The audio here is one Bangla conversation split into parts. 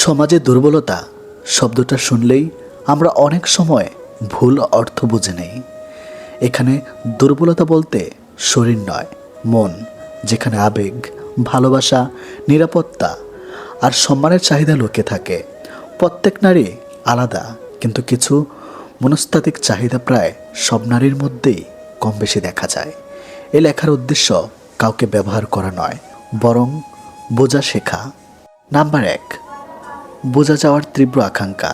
সমাজে দুর্বলতা শব্দটা শুনলেই আমরা অনেক সময় ভুল অর্থ বুঝে নেই। এখানে দুর্বলতা বলতে শরীর নয়, মন, যেখানে আবেগ, ভালোবাসা, নিরাপত্তা আর সম্মানের চাহিদা লুকিয়ে থাকে। প্রত্যেক নারী আলাদা, কিন্তু কিছু মনস্তাত্ত্বিক চাহিদা প্রায় সব নারীর মধ্যেই কম বেশি দেখা যায়। এই লেখার উদ্দেশ্য কাউকে ব্যবহার করা নয়, বরং বোঝা শেখা। নাম্বার 1, বোঝা যাওয়ার তীব্র আকাঙ্ক্ষা।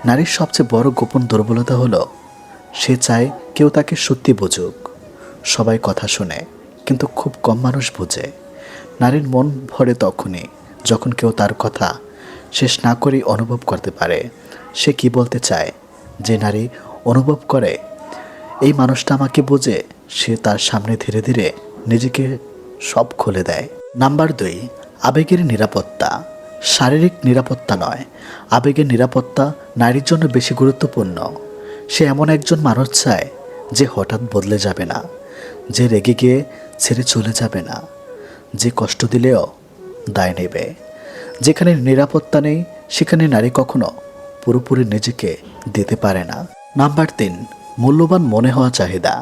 নারীর সবচেয়ে বড় গোপন দুর্বলতা হলো সে চায় কেউ তাকে সত্যি বুঝুক। সবাই কথা শুনে, কিন্তু খুব কম মানুষ বোঝে। নারীর মন ভরে তখনই যখন কেউ তার কথা শেষ না করেই অনুভব করতে পারে সে কি বলতে চায়। যে নারী অনুভব করে এই মানুষটা আমাকে বোঝে, সে তার সামনে ধীরে ধীরে নিজেকে সব খুলে দেয়। নাম্বার 2, আবেগের নিরাপত্তা। শারীরিক নিরাপত্তা নয়, আবেগের নিরাপত্তা নারীর জন্য বেশি গুরুত্বপূর্ণ। সে এমন একজন মানুষ চায় যে হঠাৎ বদলে যাবে না, যে রেগে গিয়ে ছেড়ে চলে যাবে না, যে কষ্ট দিলেও দায় নেবে। যেখানে নিরাপত্তা নেই সেখানে নারী কখনো পুরোপুরি নিজেকে দিতে পারে না। নাম্বার 3, মূল্যবান মনে হওয়া চাহিদা।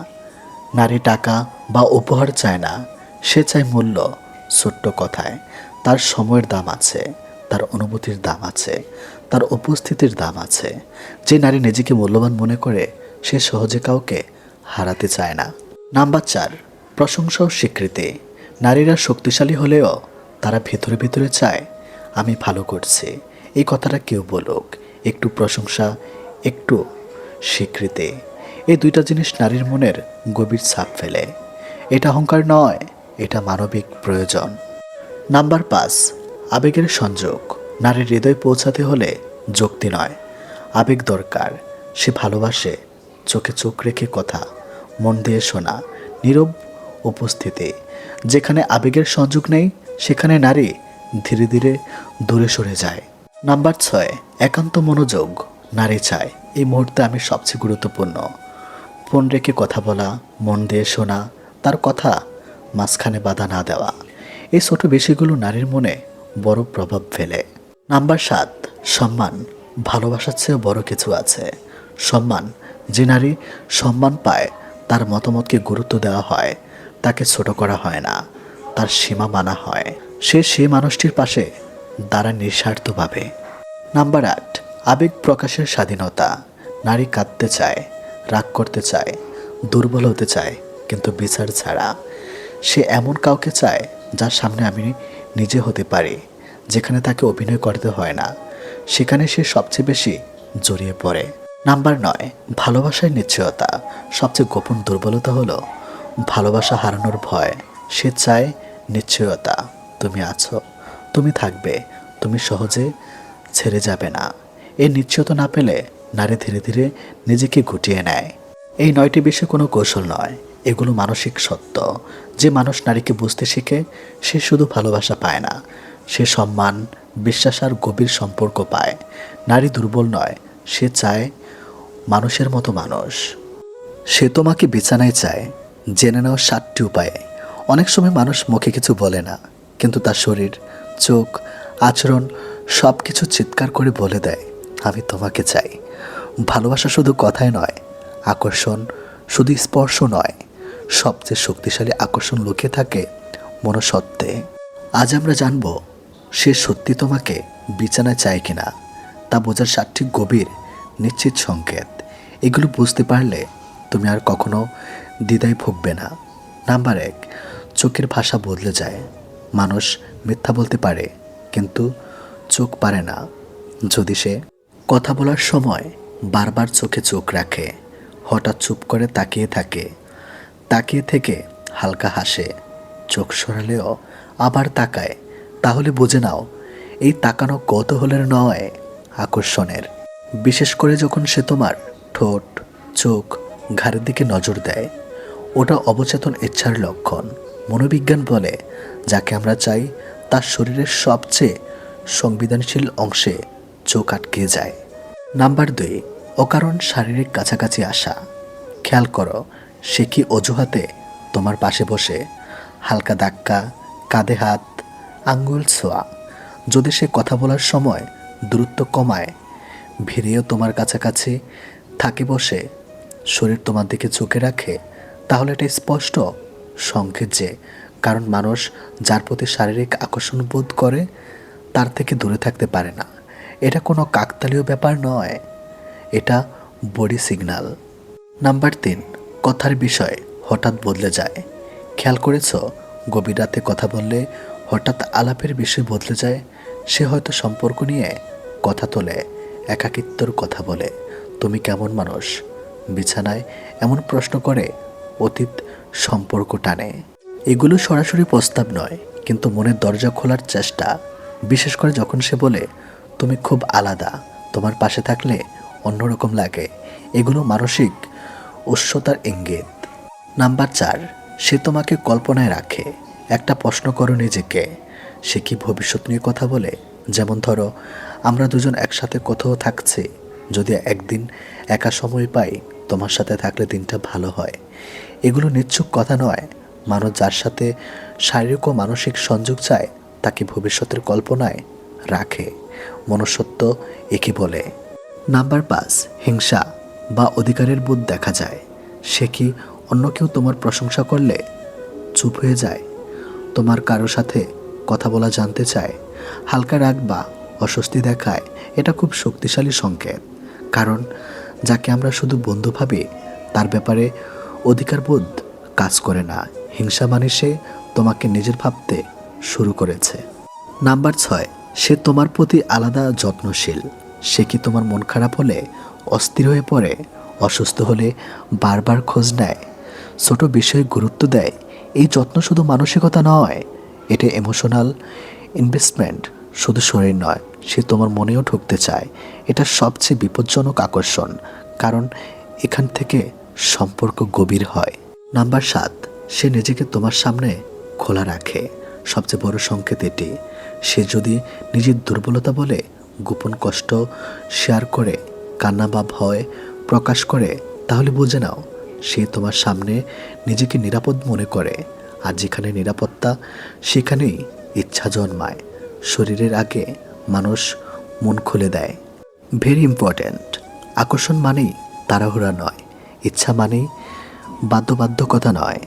নারী টাকা বা উপহার চায় না, সে চায় মূল্য। ছোট্ট কথায় তার সময়ের দাম আছে, তার অনুভূতির দাম আছে, তার উপস্থিতির দাম আছে। যে নারী নিজেকে মূল্যবান মনে করে সে সহজে কাউকে হারাতে চায় না। নাম্বার 4, প্রশংসা ও স্বীকৃতি। নারীরা শক্তিশালী হলেও তারা ভেতরে ভেতরে চায় আমি ভালো করছি, এই কথাটা কেউ বলুক। একটু প্রশংসা, একটু স্বীকৃতি, এই দুইটা জিনিস নারীর মনের গভীর ছাপ ফেলে। এটা অহংকার নয়, এটা মানবিক প্রয়োজন। নাম্বার 5, আবেগের সংযোগ। নারীর হৃদয় পৌঁছাতে হলে যুক্তি নয়, আবেগ দরকার। সে ভালোবাসে চোখে চোখ রেখে কথা, মন দিয়ে শোনা, নীরব উপস্থিতি। যেখানে আবেগের সংযোগ নেই সেখানে নারী ধীরে ধীরে দূরে সরে যায়। নাম্বার 6, একান্ত মনোযোগ। নারী চায় এই মুহূর্তে আমি সবচেয়ে গুরুত্বপূর্ণ। ফোন রেখে কথা বলা, মন দিয়ে শোনা, তার কথা মাঝখানে বাধা না দেওয়া। এই ছোট বিষয়গুলো নারীর মনে বড় প্রভাব ফেলে। নাম্বার 7, সম্মান। ভালোবাসার চেয়েও বড় কিছু আছে, সম্মান। যে নারী সম্মান পায় তার মতামতকে গুরুত্ব দেওয়া হয়, তাকে ছোট করা হয় না, তার সীমা মানা হয়। সে মানুষটির পাশে দাঁড়ায় নিঃস্বার্থভাবে। নাম্বার 8, আবেগ প্রকাশের স্বাধীনতা। নারী কাঁদতে চায়, রাগ করতে চায়, দুর্বল হতে চায়, কিন্তু বিচার ছাড়া। সে এমন কাউকে চায় যার সামনে আমি নিজে হতে পারি, যেখানে তাকে অভিনয় করতে হয় না। সেখানে সে সবচেয়ে বেশি জড়িয়ে পড়ে। নাম্বার 9, ভালোবাসার নিশ্চয়তা। সবচেয়ে গোপন দুর্বলতা হলো ভালোবাসা হারানোর ভয়। সে চায় নিশ্চয়তা, তুমি আছো, তুমি থাকবে, তুমি সহজে ছেড়ে যাবে না। এই নিশ্চয়তা না পেলে নারী ধীরে ধীরে নিজেকে গুটিয়ে নেয়। এই 9টি বিষয় কোনো কৌশল নয়, এগুলো মানসিক সত্য। যে মানুষ নারীকে বুঝতে শিখে সে শুধু ভালোবাসা পায় না, সে সম্মান, বিশ্বাস আর গভীর সম্পর্ক পায়। নারী দুর্বল নয়, সে চায় মানুষের মতো মানুষ। সে তোমাকে বিছানায় চায়। জেনে নাও 7টি উপায়ে। অনেক সময় মানুষ মুখে কিছু বলে না, কিন্তু তার শরীর, চোখ, আচরণ সব কিছু চিৎকার করে বলে দেয় আমি তোমাকে চাই। ভালোবাসা শুধু কথায় নয়, আকর্ষণ শুধু স্পর্শ নয়, সবচেয়ে শক্তিশালী আকর্ষণ লুকিয়ে থাকে মনুষ্যত্বে। আজ আমরা জানব সে সত্যি তোমাকে বিছানায় চায় কিনা, তা বোঝার 7টি গভীর নিশ্চিত সংকেত। এগুলো বুঝতে পারলে তুমি আর কখনো দ্বিধায় ভুগবে না। নাম্বার 1, চোখের ভাষা বদলে যায়। মানুষ মিথ্যা বলতে পারে, কিন্তু চোখ পারে না। যদি সে কথা বলার সময় বারবার চোখে চোখ রাখে, হঠাৎ চুপ করে তাকিয়ে থাকে, তাকিয়ে থেকে হালকা হাসে, চোখ সরালেও আবার তাকায়, তাহলে বুঝে নাও এই তাকানো কৌতূহলের নয়, আকর্ষণের। বিশেষ করে যখন সে তোমার ঠোঁট, চোখ, ঘাড়ের দিকে নজর দেয়, ওটা অবচেতন ইচ্ছার লক্ষণ। মনোবিজ্ঞান বলে যাকে আমরা চাই তার শরীরের সবচেয়ে সংবেদনশীল অংশে চোখ আটকে যায়। নাম্বার 2, অকারণ শারীরিক কাছাকাছি আসা। খেয়াল করো সে কি অজুহাতে তোমার পাশে বসে, হালকা ধাক্কা, কাঁধে হাত, আঙ্গুল ছোঁয়া। যদি সে কথা বলার সময় দূরত্ব কমায়, ভিড়েও তোমার কাছাকাছি থাকে, বসে শরীর তোমার দিকে চোখে রাখে, তাহলে এটা স্পষ্ট সংকেত যে কারণ মানুষ যার প্রতি শারীরিক আকর্ষণ বোধ করে তার থেকে দূরে থাকতে পারে না। এটা কোনো কাকতালীয় ব্যাপার নয়, এটা বডি সিগন্যাল। নাম্বার 3, কথার বিষয় হঠাৎ বদলে যায়। খেয়াল করেছ, গভীর রাতে কথা বললে হঠাৎ আলাপের বিষয় বদলে যায়। সে হয়তো সম্পর্ক নিয়ে কথা তোলে, একাকিত্বর কথা বলে, তুমি কেমন মানুষ, বিছানায় এমন প্রশ্ন করে, অতীত সম্পর্ক টানে। এগুলো সরাসরি প্রস্তাব নয়, কিন্তু মনের দরজা খোলার চেষ্টা। বিশেষ করে যখন সে বলে তুমি খুব আলাদা, তোমার পাশে থাকলে অন্যরকম লাগে। এগুলো মানসিক উষ্ণতার ইঙ্গিত। নাম্বার 4, সে তোমাকে কল্পনায় রাখে। একটা প্রশ্ন করো নিজেকে, সে কি ভবিষ্যৎ নিয়ে কথা বলে? যেমন ধরো, আমরা দুজন একসাথে কোথাও থাকছি, যদি একদিন একা সময় পাই, তোমার সাথে থাকলে দিনটা ভালো হয়। এগুলো নিচ্ছুক কথা নয়। মানুষ যার সাথে শারীরিক ও মানসিক সংযোগ চায় তাকে ভবিষ্যতের কল্পনায় রাখে। মনুষ্যত্ব একে বলে। নাম্বার 5, হিংসা বা অধিকারের বোধ দেখা যায়। সে কি অন্য কেউ তোমার প্রশংসা করলে চুপ হয়ে যায়, তোমার কারো সাথে কথা বলা জানতে চায়, হালকা রাগ বা অস্বস্তি দেখায়? এটা খুব শক্তিশালী সংকেত, কারণ যাকে আমরা শুধু বন্ধু ভাবি তার ব্যাপারে অধিকারবোধ কাজ করে না। হিংসা মানে সে তোমাকে নিজের ভাবতে শুরু করেছে। নাম্বার 6, সে তোমার প্রতি আলাদা যত্নশীল। সে কি তোমার মন খারাপ হলে অস্থির হয়ে পড়ে, অসুস্থ হলে বারবার খোঁজ নেয়, ছোট বিষয়ে গুরুত্ব দেয়? এই যত্ন শুধু মানসিকতা নয়, এটা ইমোশনাল ইনভেস্টমেন্ট। শুধু শরীর নয়, সে তোমার মনেও ঢুকতে চায়। এটা সবচেয়ে বিপজ্জনক আকর্ষণ, কারণ এখান থেকে সম্পর্ক গভীর হয়। নাম্বার 7, সে নিজেকে তোমার সামনে খোলা রাখে। সবচেয়ে বড় সংকেত এটি। সে যদি নিজের দুর্বলতা বলে, গোপন কষ্ট শেয়ার করে, কান্না বা ভয় প্রকাশ করে, তাহলে বুঝে নাও সে তোমার সামনে নিজেকে নিরাপদ মনে করে। আর যেখানে নিরাপত্তা, সেখানেই ইচ্ছা জন্মায়। শরীরের আগে মানুষ মন খুলে দেয়। Very important. আকর্ষণ মানেই তাড়াহুড়া নয়, ইচ্ছা মানেই বাধ্যবাধকতা নয়।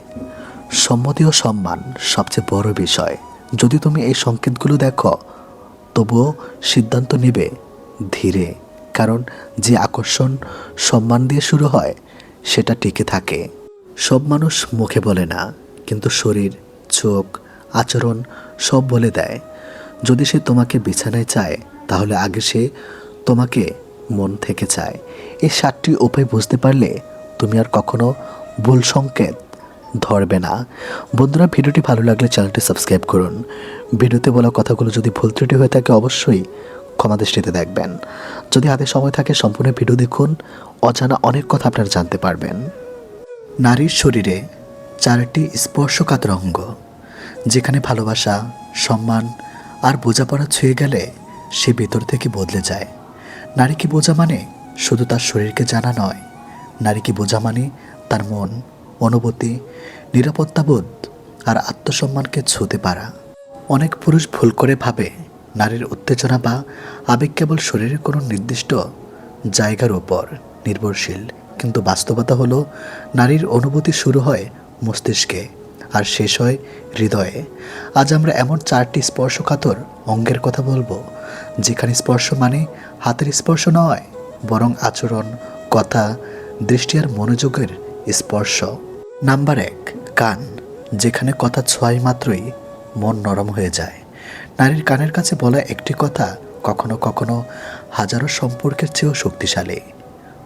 সম্মতি ও সম্মান সবচেয়ে বড় বিষয়। যদি তুমি এই সংকেতগুলো দেখো, তবুও সিদ্ধান্ত নেবে ধীরে, কারণ যে আকর্ষণ সম্মান দিয়ে শুরু হয় সেটা টিকে থাকে। সব মানুষ মুখে বলে না, কিন্তু শরীর, চোখ, আচরণ সব বলে দেয়। যদি সে তোমাকে বিছানায় চায়, তাহলে আগে সে তোমাকে মন থেকে চায়। এই 7টি উপায় বুঝতে পারলে তুমি আর কখনো ভুল সংকেত ধরবে না। বন্ধুরা, ভিডিওটি ভালো লাগলে চ্যানেলটি সাবস্ক্রাইব করুন। ভিডিওতে বলা কথাগুলো যদি ভুল ত্রুটি হয়ে থাকে অবশ্যই ক্ষমা দৃষ্টিতে দেখবেন। যদি হাতে সময় থাকে সম্পূর্ণ ভিডিও দেখুন, অজানা অনেক কথা আপনারা জানতে পারবেন। নারীর শরীরে 4টি স্পর্শকাতর অঙ্গ, যেখানে ভালোবাসা, সম্মান আর বোঝাপড়া ছুঁয়ে গেলে সে ভেতর থেকে বদলে যায়। নারীকে বোঝা মানে শুধু তার শরীরকে জানা নয়, নারীকে বোঝা মানে তার মন, অনুভূতি, নিরাপত্তাবোধ আর আত্মসম্মানকে ছুঁতে পারা। অনেক পুরুষ ভুল করে ভাবে নারীর উত্তেজনা বা আবেগ কেবল শরীরের কোনো নির্দিষ্ট জায়গার উপর নির্ভরশীল, কিন্তু বাস্তবতা হলো নারীর অনুভূতি শুরু হয় মস্তিষ্কে আর শেষ হয় হৃদয়ে। আজ আমরা এমন 4টি স্পর্শকাতর অঙ্গের কথা বলবো, যেখানে স্পর্শ মানে হাতের স্পর্শ নয়, বরং আচরণ, কথা, দৃষ্টি আর মনোযোগের স্পর্শ। নাম্বার 1, কান, যেখানে কথা ছোঁয়াই মাত্রই মন নরম হয়ে যায়। নারীর কানের কাছে বলা একটি কথা কখনো কখনো হাজারো সম্পর্কের চেয়েও শক্তিশালী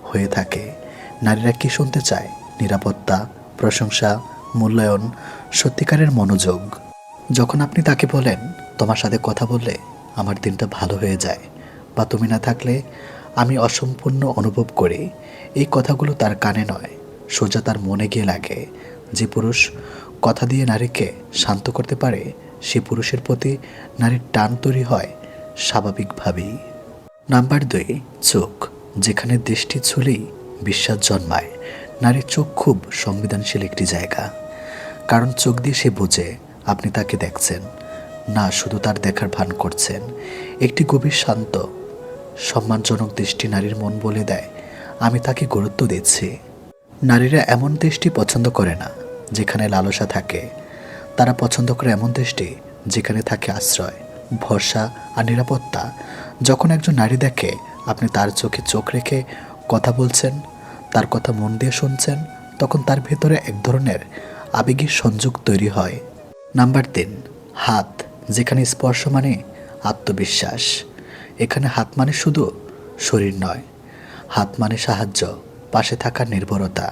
হয়ে থাকে। নারীরা কি শুনতে চায়? নিরাপত্তা, প্রশংসা, মূল্যায়ন, সত্যিকারের মনোযোগ। যখন আপনি তাকে বলেন, তোমার সাথে কথা বললে আমার দিনটা ভালো হয়ে যায়, বা তুমি না থাকলে আমি অসম্পূর্ণ অনুভব করি, এই কথাগুলো তার কানে নয়, সোজা তার মনে গিয়ে লাগে। যে পুরুষ কথা দিয়ে নারীকে শান্ত করতে পারে, সে পুরুষের প্রতি নারীর টান তৈরি হয় স্বাভাবিকভাবেই। নাম্বার 2, চোখ, যেখানে দৃষ্টি ছুলেই বিশ্বাস জন্মায়। নারীর চোখ খুব সংবেদনশীল একটি জায়গা, কারণ চোখ দিয়ে সে বোঝে আপনি তাকে দেখছেন, না শুধু তার দেখার ভান করছেন। একটি গভীর শান্ত সম্মানজনক দৃষ্টি নারীর মন বলে দেয় আমি তাকে গুরুত্ব দিচ্ছি। নারীরা এমন দৃষ্টি পছন্দ করে না যেখানে লালসা থাকে, তারা পছন্দ করে এমন দৃষ্টি যেখানে থাকে আশ্রয়, ভরসা আর নিরাপত্তা। যখন একজন নারী দেখে আপনি তার চোখে চোখ রেখে কথা বলছেন, তার কথা মন দিয়ে শুনছেন, তখন তার ভেতরে এক ধরনের আবেগী সংযোগ তৈরি হয়। নাম্বার 3, হাত, যেখানে স্পর্শ মানে আত্মবিশ্বাস। এখানে হাত মানে শুধু শরীর নয়, হাত মানে সাহায্য, পাশে থাকার নির্ভরতা।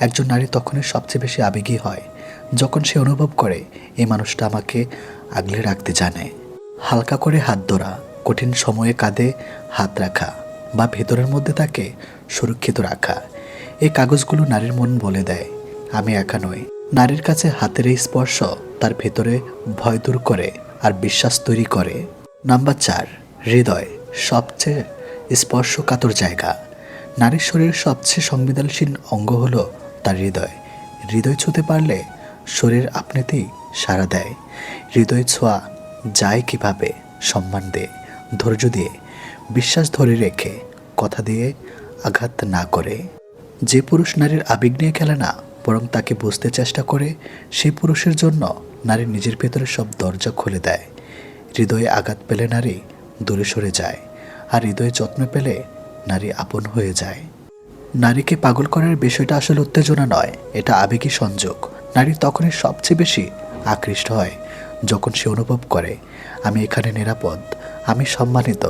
একজন নারী তখনই সবচেয়ে বেশি আবেগী হয় যখন সে অনুভব করে এই মানুষটা আমাকে আগলে রাখতে জানে। হালকা করে হাত ধরা, কঠিন সময়ে কাঁধে হাত রাখা বা ভেতরের মধ্যে তাকে সুরক্ষিত রাখা, এই কাগজগুলো নারীর মন বলে দেয় আমি একা নই। নারীর কাছে হাতের এই স্পর্শ তার ভেতরে ভয় দূর করে আর বিশ্বাস তৈরি করে। নাম্বার 4, হৃদয়, সবচেয়ে স্পর্শকাতর জায়গা। নারীর শরীরের সবচেয়ে সংবেদনশীল অঙ্গ হলো তার হৃদয়। হৃদয় ছুঁতে পারলে শরীর আপনিতেই সাড়া দেয়। হৃদয় ছোঁয়া যায় কিভাবে? সম্মান দিয়ে, ধৈর্য দিয়ে, বিশ্বাস ধরে রেখে, কথা দিয়ে আঘাত না করে। যে পুরুষ নারীর আবেগ নিয়ে খেলে না, বরং তাকে বুঝতে চেষ্টা করে, সেই পুরুষের জন্য নারী নিজের ভেতরে সব দরজা খুলে দেয়। হৃদয়ে আঘাত পেলে নারী দূরে সরে যায়, আর হৃদয়ে যত্ন পেলে নারী আপন হয়ে যায়। নারীকে পাগল করার বিষয়টা আসলে উত্তেজনা নয়, এটা আবেগী সংযোগ। নারী তখনই সবচেয়ে বেশি আকৃষ্ট হয় যখন সে অনুভব করে আমি এখানে নিরাপদ, আমি সম্মানিত।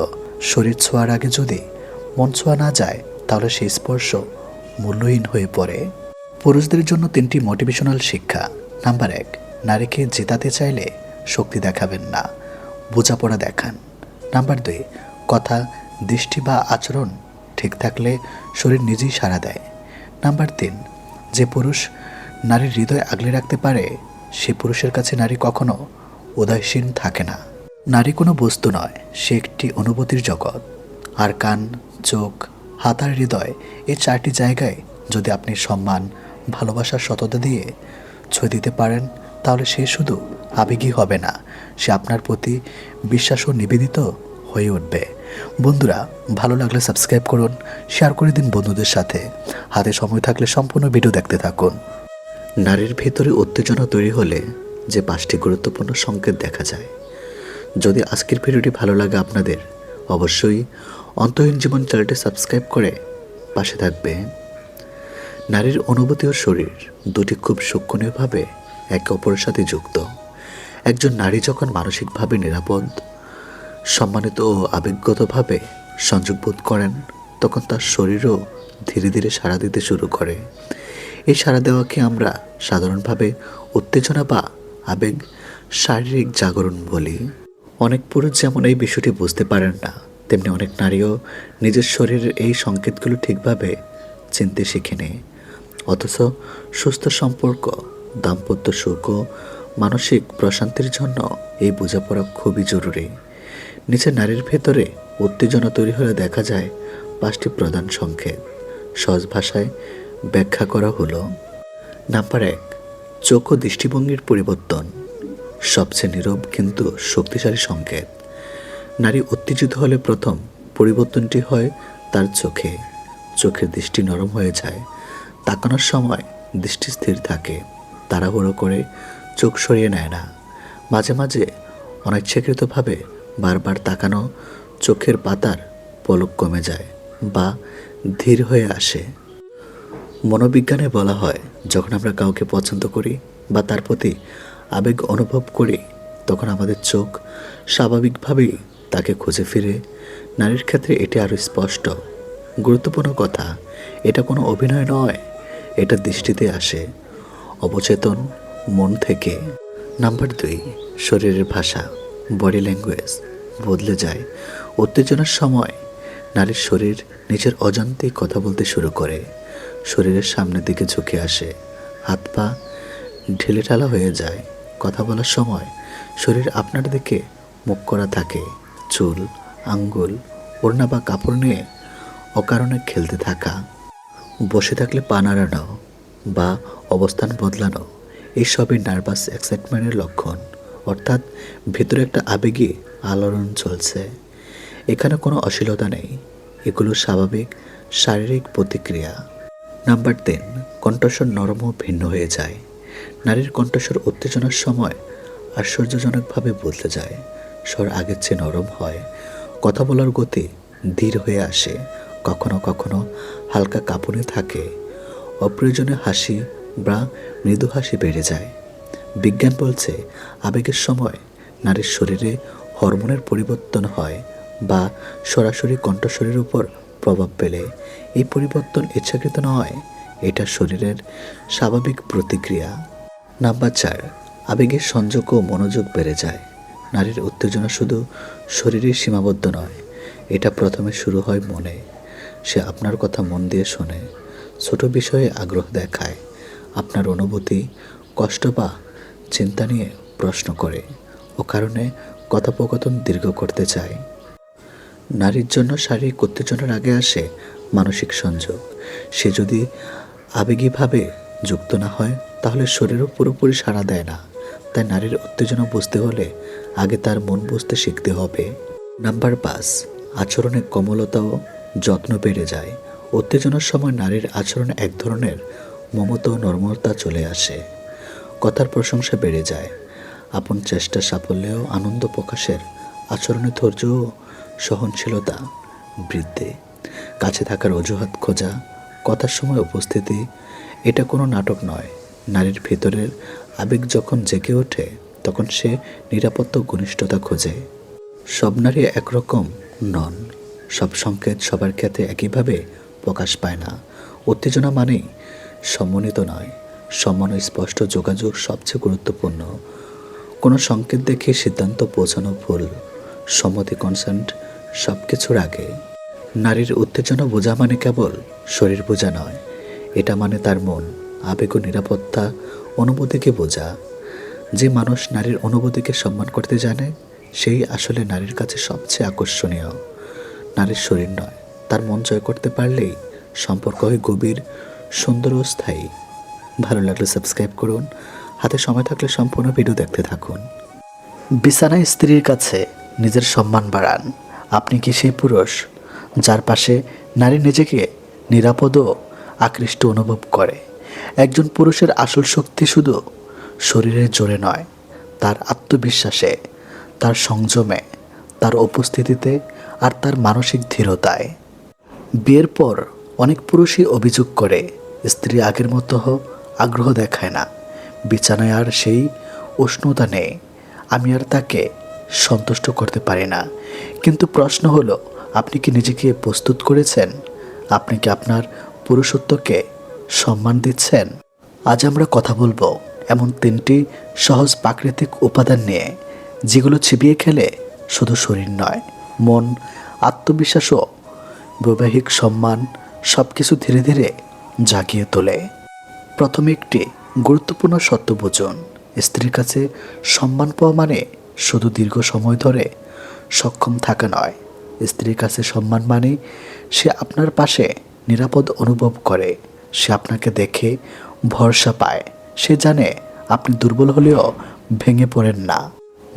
শরীর ছোঁয়ার আগে যদি মন ছোঁয়া না যায়, তাহলে সেই স্পর্শ মূল্যহীন হয়ে পড়ে। পুরুষদের জন্য 3টি মোটিভেশনাল শিক্ষা। নাম্বার 1, নারীকে জেতাতে চাইলে শক্তি দেখাবেন না, বোঝাপড়া দেখান। নাম্বার 2, কথা, দৃষ্টি বা আচরণ ঠিক থাকলে শরীর নিজেই সাড়া দেয়। নাম্বার 3, যে পুরুষ নারীর হৃদয় আগলে রাখতে পারে, সে পুরুষের কাছে নারী কখনো উদাসীন থাকে না। নারী কোনো বস্তু নয়, সে একটি অনুভূতির জগৎ। আর কান, চোখ, হাত আর হৃদয়, এই 4টি জায়গায় যদি আপনি সম্মান, ভালোবাসার সততা দিয়ে ছুঁয়ে দিতে পারেন, তাহলে সে শুধু আবেগী হবে না, সে আপনার প্রতি বিশ্বাস ও নিবেদিত হয়ে উঠবে। বন্ধুরা, ভালো লাগলে সাবস্ক্রাইব করুন, শেয়ার করে দিন বন্ধুদের সাথে। হাতে সময় থাকলে সম্পূর্ণ ভিডিও দেখতে থাকুন। নারীর ভেতরে উত্তেজনা তৈরি হলে যে 5টি গুরুত্বপূর্ণ সংকেত দেখা যায়। যদি আজকের ভিডিওটি ভালো লাগে আপনাদের, অবশ্যই অন্তহীন জীবন চ্যানেলটি সাবস্ক্রাইব করে পাশে থাকবে। নারীর অনুভূতি ও শরীর দুটি খুব সূক্ষ্মভাবে একে অপরের সাথে যুক্ত। একজন নারী যখন মানসিকভাবে নিরাপদ, সম্মানিত ও আবেগগতভাবে সংযোগ বোধ করেন, তখন তার শরীরও ধীরে ধীরে সাড়া দিতে শুরু করে। এই সাড়া দেওয়াকে আমরা সাধারণভাবে উত্তেজনা বা আবেগ শারীরিক জাগরণ বলি। অনেক পুরুষ যেমন এই বিষয়টি বুঝতে পারেন না, তেমনি অনেক নারীও নিজের শরীরের এই সংকেতগুলো ঠিকভাবে চিনতে শিখে নেয়। অথচ সুস্থ সম্পর্ক, দাম্পত্য সুখ ও মানসিক প্রশান্তির জন্য এই বোঝাপড়া খুবই জরুরি। নিচে নারীর ভেতরে উত্তেজনা তৈরি হলে দেখা যায় 5টি প্রধান সংকেত। সহজ ভাষায় ব্যাখ্যা করা হলো। নাম্বার 1, চোখ ও দৃষ্টিভঙ্গির পরিবর্তন, সবচেয়ে নীরব কিন্তু শক্তিশালী সংকেত। নারী উত্তেজিত হলে প্রথম পরিবর্তনটি হয় তার চোখে। চোখের দৃষ্টি নরম হয়ে যায়, তাকানোর সময় দৃষ্টি স্থির থাকে, তাড়াহুড়ো করে চোখ সরিয়ে নেয় না। মাঝে মাঝে অনিচ্ছাকৃতভাবে বারবার তাকানো চোখের পাতার পলক কমে যায় বা ধীর হয়ে আসে। মনোবিজ্ঞানে বলা হয়, যখন আমরা কাউকে পছন্দ করি বা তার প্রতি আবেগ অনুভব করি, তখন আমাদের চোখ স্বাভাবিকভাবেই তাকে খুঁজে ফিরে। নারীর ক্ষেত্রে এটি আরও স্পষ্ট। গুরুত্বপূর্ণ কথা, এটা কোনো অভিনয় নয়, এটা দৃষ্টিতে আসে, অবচেতন মন থেকে। নাম্বার 2, শরীরের ভাষা, বডি ল্যাঙ্গুয়েজ বদলে যায়। উত্তেজনার সময় নারীর শরীর নিজের অজান্তেই কথা বলতে শুরু করে। শরীরের সামনের দিকে ঝুঁকে আসে, হাত পা ঢিলে ঢালা হয়ে যায়। কথা বলার সময় শরীর আপনার দিকে মুখ করা থাকে। চুল, আঙ্গুল, ওড়না বা কাপড় নিয়ে অকারণে খেলতে থাকা, বসে থাকলে পা নাড়ানো বা অবস্থান বদলানো, এইসবই নার্ভাস এক্সাইটমেন্টের লক্ষণ। অর্থাৎ ভেতরে একটা আবেগী আলোড়ন চলছে। এখানে কোনো অশ্লীলতা নেই, এগুলো স্বাভাবিক শারীরিক প্রতিক্রিয়া। নাম্বার 3, কণ্ঠস্বর নরম ও ভিন্ন হয়ে যায়। নারীর কণ্ঠস্বর উত্তেজনার সময় আশ্চর্যজনকভাবে বদলে যায়। স্বর আগের চেয়ে নরম হয়, কথা বলার গতি ধীর হয়ে আসে, কখনো কখনো হালকা কাঁপুনি থাকে, অপ্রয়োজনীয় হাসি বা মৃদু হাসি বেড়ে যায়। বিজ্ঞান বলছে আবেগের সময় নারীর শরীরে হরমোনের পরিবর্তন হয় বা সরাসরি কণ্ঠস্বরের উপর প্রভাব ফেলে। এই পরিবর্তন ইচ্ছাকৃত নয়, এটা শরীরের স্বাভাবিক প্রতিক্রিয়া। নাম্বার 4, আবেগের সংযোগ ও মনোযোগ বেড়ে যায়। নারীর উত্তেজনা শুধু শরীরে সীমাবদ্ধ নয়, এটা প্রথমে শুরু হয় মনে। সে আপনার কথা মন দিয়ে শোনে, ছোট বিষয়ে আগ্রহ দেখায়, আপনার অনুভূতি, কষ্ট বা চিন্তা নিয়ে প্রশ্ন করে, ও কারণে কথোপকথন দীর্ঘ করতে চায়। নারীর জন্য শারীরিক উত্তেজনার আগে আসে মানসিক সংযোগ। সে যদি আবেগীভাবে যুক্ত না হয় তাহলে শরীরও পুরোপুরি সাড়া দেয় না। তাই নারীর উত্তেজনা বুঝতে হলে আগে তার মন বুঝতে শিখতে হবে। নাম্বার 5, আচরণে কোমলতা ও যত্ন বেড়ে যায়। উত্তেজনার সময় নারীর আচরণে এক ধরনের মমতা ও নর্মতা চলে আসে। কথার প্রশংসা বেড়ে যায়, আপন চেষ্টা সাফল্যেও আনন্দ প্রকাশের, আচরণে ধৈর্য ও সহনশীলতা বৃদ্ধি, কাছে থাকার অজুহাত খোঁজা, কথার সময় উপস্থিতি। এটা কোনো নাটক নয়। নারীর ভেতরের আবেগ যখন জেগে ওঠে তখন সে নিরাপত্তা ও ঘনিষ্ঠতা খোঁজে। সব নারী একরকম নন, সব সংকেত সবার ক্ষেত্রে একইভাবে প্রকাশ পায় না। উত্তেজনা মানেই সমন্বিত নয়, সম্মান ও স্পষ্ট যোগাযোগ সবচেয়ে গুরুত্বপূর্ণ। কোনো সংকেত দেখে সিদ্ধান্ত পৌঁছানো ভুল। সম্মতি, কনসেন্ট সব কিছুর আগে। নারীর উত্তেজনা বোঝা মানে কেবল শরীর বোঝা নয়, এটা মানে তার মন, আবেগ ও নিরাপত্তা অনুভূতিকে বোঝা। যে মানুষ নারীর অনুভূতিকে সম্মান করতে জানে সেই আসলে নারীর কাছে সবচেয়ে আকর্ষণীয়। নারীর শরীর নয়, তার মন জয় করতে পারলেই সম্পর্ক হয় গভীর, সুন্দর ও স্থায়ী। ভালো লাগলে সাবস্ক্রাইব করুন, হাতে সময় থাকলে সম্পূর্ণ ভিডিও দেখতে থাকুন। বিছানায় স্ত্রীর কাছে নিজের সম্মান বাড়ান। আপনি কি সেই পুরুষ যার পাশে নারী নিজেকে নিরাপদ ও আকৃষ্ট অনুভব করে? একজন পুরুষের আসল শক্তি শুধু শরীরের জোরে নয়, তার আত্মবিশ্বাসে, তার সংযমে, তার উপস্থিতিতে আর তার মানসিক দৃঢ়তায়। বিয়ের পর অনেক পুরুষই অভিযোগ করে স্ত্রী আগের মতো আগ্রহ দেখায় না, বিছানায় আর সেই উষ্ণতা নেই, আমি আর তাকে সন্তুষ্ট করতে পারি না। কিন্তু প্রশ্ন হলো, আপনি কি নিজেকে প্রস্তুত করেছেন? আপনি কি আপনার পুরুষত্বকে সম্মান দিচ্ছেন? আজ আমরা কথা বলবো এমন 3টি সহজ প্রাকৃতিক উপাদান নিয়ে, যেগুলো চিবিয়ে খেলে শুধু শরীর নয়, মন, আত্মবিশ্বাস ও বৈবাহিক সম্মান সব কিছু ধীরে ধীরে জাগিয়ে তোলে। প্রথমে একটি গুরুত্বপূর্ণ সত্য বুঝুন, স্ত্রীর কাছে সম্মান পাওয়া মানে শুধু দীর্ঘ সময় ধরে সক্ষম থাকা নয়। স্ত্রীর কাছে সম্মান মানে সে আপনার পাশে নিরাপদ অনুভব করে, সে আপনাকে দেখে ভরসা পায়, সে জানে আপনি দুর্বল হলেও ভেঙে পড়েন না।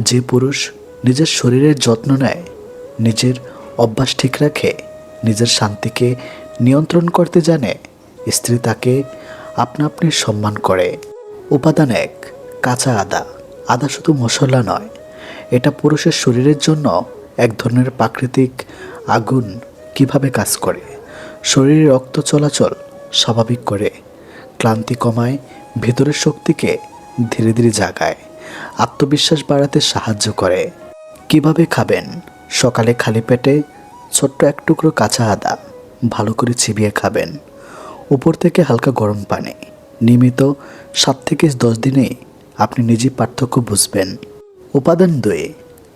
যে পুরুষ নিজের শরীরের যত্ন নেয়, নিজের অভ্যাস ঠিক রাখে, নিজের শান্তিকে নিয়ন্ত্রণ করতে জানে, স্ত্রী তাকে আপনা আপনি সম্মান করে। উপাদান 1, কাঁচা আদা। আদা শুধু মশলা নয়, এটা পুরুষের শরীরের জন্য এক ধরনের প্রাকৃতিক আগুন। কিভাবে কাজ করে? শরীরে রক্ত চলাচল স্বাভাবিক করে, ক্লান্তি কমায়, ভেতরের শক্তিকে ধীরে ধীরে জাগায়, আত্মবিশ্বাস বাড়াতে সাহায্য করে। কিভাবে খাবেন? সকালে খালি পেটে ছোট্ট এক টুকরো কাঁচা আদা ভালো করে চিবিয়ে খাবেন, উপর থেকে হালকা গরম পানি। নিয়মিত 7 থেকে 10 দিনেই আপনি নিজেই পার্থক্য বুঝবেন। উপাদান 2,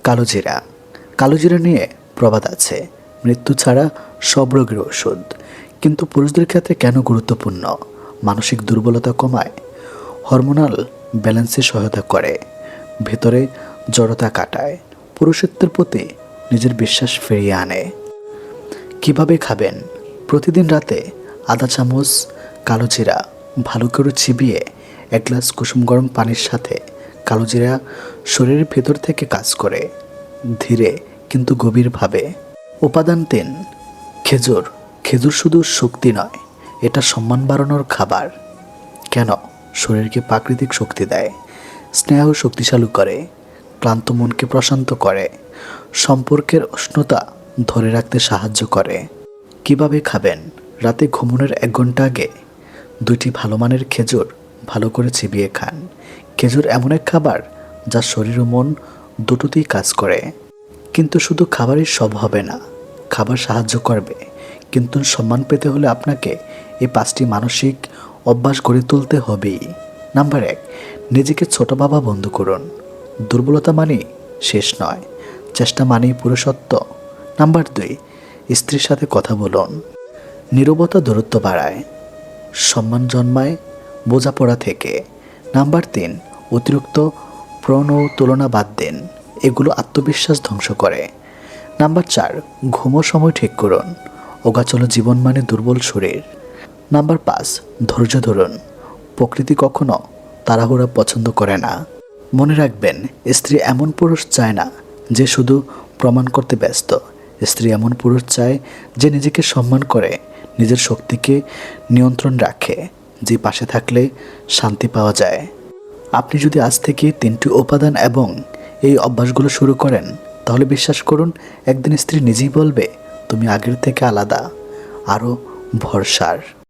কালো জিরা। কালো জিরা নিয়ে প্রবাদ আছে, মৃত্যু ছাড়া সব রোগের ওষুধ। কিন্তু পুরুষদের ক্ষেত্রে কেন গুরুত্বপূর্ণ? মানসিক দুর্বলতা কমায়, হরমোনাল ব্যালেন্সে সহায়তা করে, ভেতরে জড়তা কাটায়, পুরুষত্বের প্রতি নিজের বিশ্বাস ফিরিয়ে আনে। কিভাবে খাবেন? প্রতিদিন রাতে আধা চামচ কালো জিরা ভালো করে চিবিয়ে 1 গ্লাস কুসুম গরম পানির সাথে কালোজিরা শরীরের ভেতর থেকে কাজ করে, ধীরে কিন্তু গভীরভাবে। উপাদান 3, খেজুর। খেজুর শুধু শক্তি নয়, এটা সম্মান বাড়ানোর খাবার। কেন? শরীরকে প্রাকৃতিক শক্তি দেয়, স্নেহ শক্তিশালী করে, ক্লান্ত মনকে প্রশান্ত করে, সম্পর্কের উষ্ণতা ধরে রাখতে সাহায্য করে। কিভাবে খাবেন? রাতে ঘুমানোর 1 ঘন্টা আগে 2টি ভালো মানের খেজুর ভালো করে চিবিয়ে খান। খেজুর এমন এক খাবার যা শরীর ও মন দুটোতেই কাজ করে। কিন্তু শুধু খাবারই সব হবে না, খাবার সাহায্য করবে, কিন্তু সম্মান পেতে হলে আপনাকে এই 5টি মানসিক অভ্যাস গড়ে তুলতে হবেই। নাম্বার 1, নিজেকে ছোট ভাবা বন্ধ করুন। দুর্বলতা মানেই শেষ নয়, চেষ্টা মানেই পুরুষত্ব। নাম্বার 2, স্ত্রীর সাথে কথা বলুন। নীরবতা দূরত্ব বাড়ায়, সম্মান জন্মায় বোঝাপড়া থেকে। নাম্বার 3, অতিরিক্ত প্রণ ও তুলনা বাদ দিন, এগুলো আত্মবিশ্বাস ধ্বংস করে। নাম্বার 4, ঘুমোর সময় ঠিক করুন। অগাচল জীবন মানে দুর্বল শরীর। নাম্বার 5, ধৈর্য ধরুন। প্রকৃতি কখনো তাড়াহুড়া পছন্দ করে না। মনে রাখবেন, স্ত্রী এমন পুরুষ চায় না যে শুধু প্রমাণ করতে ব্যস্ত। স্ত্রী এমন পুরুষ চায় যে নিজেকে সম্মান করে, নিজের শক্তিকে নিয়ন্ত্রণ রাখে, যে পাশে থাকলে শান্তি পাওয়া যায়। আপনি যদি আজ থেকে 3টি উপাদান এবং এই অভ্যাসগুলো শুরু করেন, তাহলে বিশ্বাস করুন, একদিন স্ত্রী নিজেই বলবে, তুমি আগের থেকে আলাদা, আরও ভরসার।